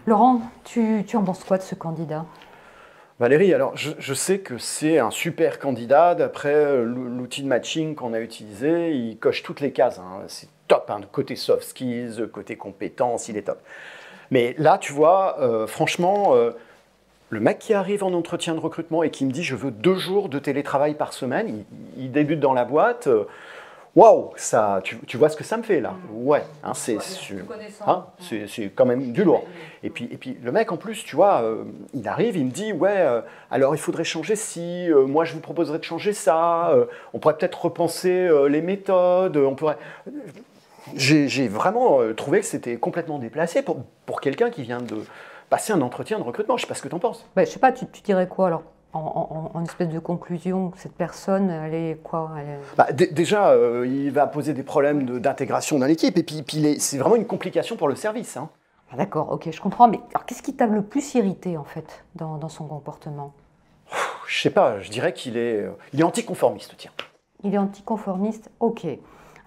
Laurent, tu en penses quoi de ce candidat? Valérie, alors je sais que c'est un super candidat. D'après l'outil de matching qu'on a utilisé, il coche toutes les cases, hein. C'est top, hein. Côté soft skills, côté compétences, il est top. Mais là, tu vois, franchement, le mec qui arrive en entretien de recrutement et qui me dit je veux 2 jours de télétravail par semaine, il débute dans la boîte. Waouh, ça, tu vois ce que ça me fait là? Ouais, hein, c'est quand même du lourd. Et puis le mec en plus, tu vois, il arrive, il me dit ouais, alors il faudrait changer ci, moi je vous proposerais de changer ça, on pourrait peut-être repenser les méthodes, on pourrait. J'ai vraiment trouvé que c'était complètement déplacé pour quelqu'un qui vient de passer un entretien de recrutement. Je sais pas ce que tu en penses. Je sais pas, tu dirais quoi alors en espèce de conclusion, cette personne, elle est quoi? Bah, déjà, il va poser des problèmes d'intégration dans l'équipe, et puis c'est vraiment une complication pour le service, hein. Ah, d'accord, ok, je comprends, mais alors qu'est-ce qui t'a le plus irrité en fait dans son comportement? Je sais pas, je dirais qu'il est anticonformiste, tiens. Il est anticonformiste, ok.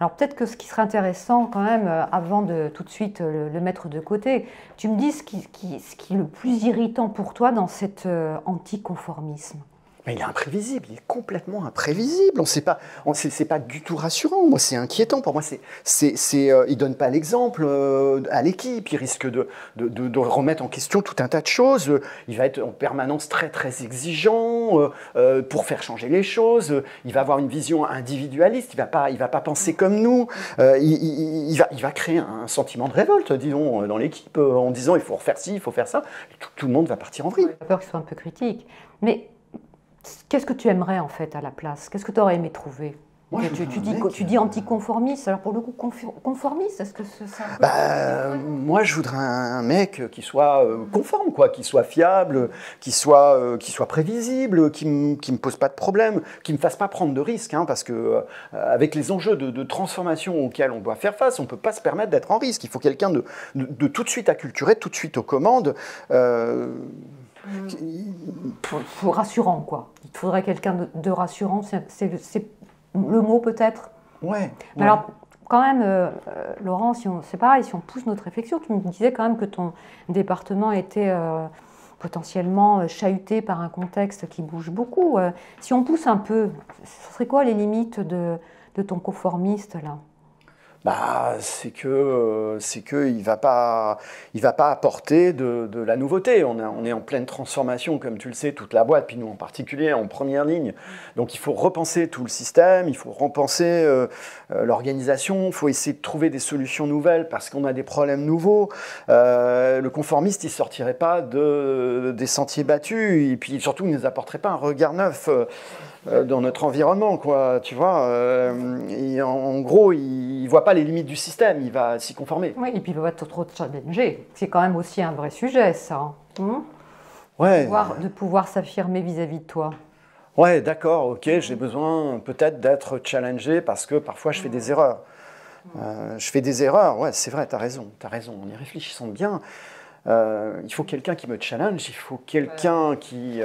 Alors peut-être que ce qui serait intéressant quand même, avant de tout de suite le mettre de côté, tu me dis ce qui est le plus irritant pour toi dans cet anticonformisme. Mais il est imprévisible, il est complètement imprévisible. On sait pas, c'est pas du tout rassurant. Moi, c'est inquiétant. Pour moi, il donne pas l'exemple à l'équipe. Il risque de remettre en question tout un tas de choses. Il va être en permanence très très exigeant pour faire changer les choses. Il va avoir une vision individualiste. Il va pas penser comme nous. Il va créer un sentiment de révolte, disons, dans l'équipe, en disant il faut refaire ci, il faut faire ça. Tout le monde va partir en vrille. J'ai peur qu'il soit un peu critique, mais qu'est-ce que tu aimerais en fait à la place? Qu'est-ce que tu aurais aimé trouver? Moi, Tu dis anticonformiste, alors pour le coup conformiste, est-ce que c'est un peu... Moi, je voudrais un mec qui soit conforme, quoi, qui soit fiable, qui soit prévisible, qui me pose pas de problème, qui me fasse pas prendre de risques, hein, parce que avec les enjeux de transformation auxquels on doit faire face, on peut pas se permettre d'être en risque. Il faut quelqu'un de tout de suite acculturé, tout de suite aux commandes. Faut rassurant, quoi. Il te faudrait quelqu'un de rassurant, c'est le mot peut-être. Ouais. Mais alors, quand même, Laurent, c'est pareil, si on pousse notre réflexion, tu me disais quand même que ton département était potentiellement chahuté par un contexte qui bouge beaucoup. Si on pousse un peu, ce serait quoi les limites de ton conformiste, là? C'est que il va pas apporter de la nouveauté. On est en pleine transformation, comme tu le sais, toute la boîte, puis nous en particulier en première ligne. Donc il faut repenser tout le système, il faut repenser l'organisation, il faut essayer de trouver des solutions nouvelles parce qu'on a des problèmes nouveaux. Le conformiste, il sortirait pas des sentiers battus, et puis surtout, il ne nous apporterait pas un regard neuf dans notre environnement, quoi, tu vois. Et en gros, il ne voit pas les limites du système, il va s'y conformer. Oui, et puis il ne va pas trop te challenger. C'est quand même aussi un vrai sujet, ça. Ouais. De pouvoir s'affirmer vis-à-vis de toi. Ouais, d'accord, ok, j'ai besoin peut-être d'être challengé parce que parfois je fais des erreurs. Ouais, c'est vrai, t'as raison, en y réfléchissant bien. Il faut quelqu'un qui me challenge, il faut quelqu'un qui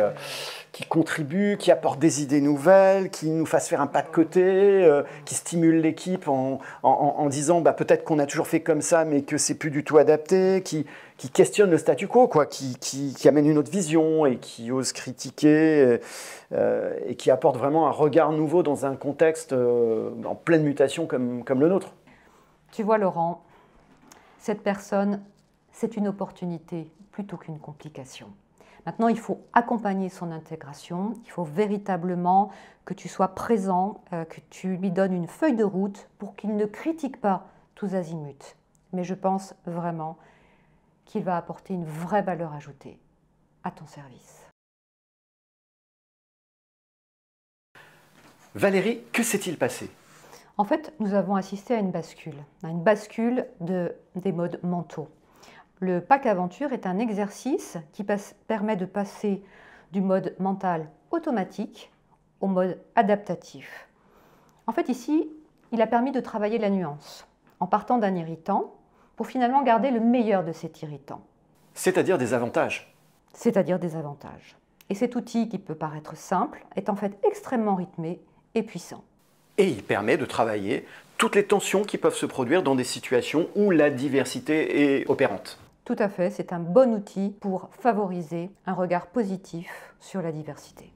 contribue, qui apporte des idées nouvelles, qui nous fasse faire un pas de côté, qui stimule l'équipe en disant peut-être qu'on a toujours fait comme ça, mais que c'est plus du tout adapté, qui questionne le statu quo, quoi, qui amène une autre vision et qui ose critiquer et qui apporte vraiment un regard nouveau dans un contexte en pleine mutation comme le nôtre. Tu vois, Laurent, cette personne, c'est une opportunité plutôt qu'une complication. Maintenant, il faut accompagner son intégration, il faut véritablement que tu sois présent, que tu lui donnes une feuille de route pour qu'il ne critique pas tous azimuts. Mais je pense vraiment qu'il va apporter une vraie valeur ajoutée à ton service. Valérie, que s'est-il passé ? En fait, nous avons assisté à une bascule des modes mentaux. Le pack aventure est un exercice qui permet de passer du mode mental automatique au mode adaptatif. En fait, ici, il a permis de travailler la nuance en partant d'un irritant pour finalement garder le meilleur de cet irritant. C'est-à-dire des avantages. C'est-à-dire des avantages. Et cet outil qui peut paraître simple est en fait extrêmement rythmé et puissant. Et il permet de travailler toutes les tensions qui peuvent se produire dans des situations où la diversité est opérante. Tout à fait, c'est un bon outil pour favoriser un regard positif sur la diversité.